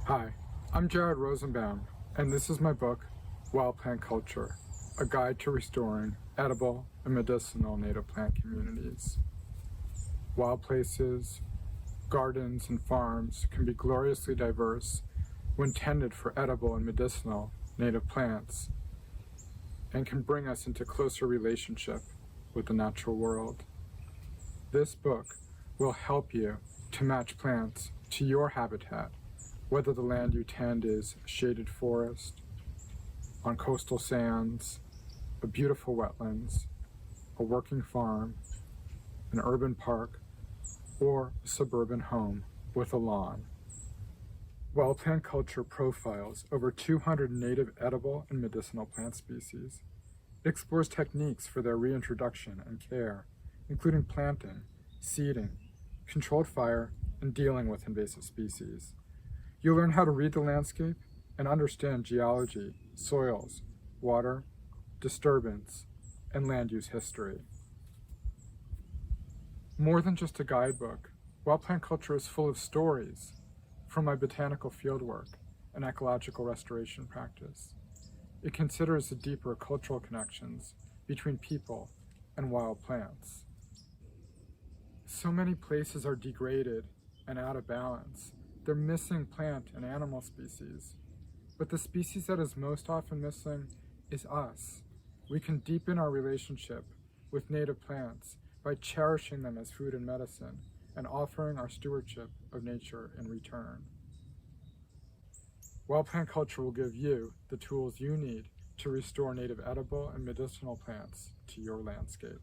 Hi, I'm Jared Rosenbaum, and this is my book, Wild Plant Culture, a guide to restoring edible and medicinal native plant communities. Wild places, gardens, and farms can be gloriously diverse when tended for edible and medicinal native plants, and can bring us into closer relationship with the natural world. This book will help you to match plants to your habitat, whether the land you tend is a shaded forest, on coastal sands, a beautiful wetlands, a working farm, an urban park, or a suburban home with a lawn. Wild Plant Culture profiles over 200 native edible and medicinal plant species. It explores techniques for their reintroduction and care, including planting, seeding, controlled fire, and dealing with invasive species. You'll learn how to read the landscape and understand geology, soils, water, disturbance, and land use history. More than just a guidebook, Wild Plant Culture is full of stories from my botanical fieldwork and ecological restoration practice. It considers the deeper cultural connections between people and wild plants. So many places are degraded and out of balance. They're missing plant and animal species. But the species that is most often missing is us. We can deepen our relationship with native plants by cherishing them as food and medicine and offering our stewardship of nature in return. Wild Plant Culture will give you the tools you need to restore native edible and medicinal plants to your landscape.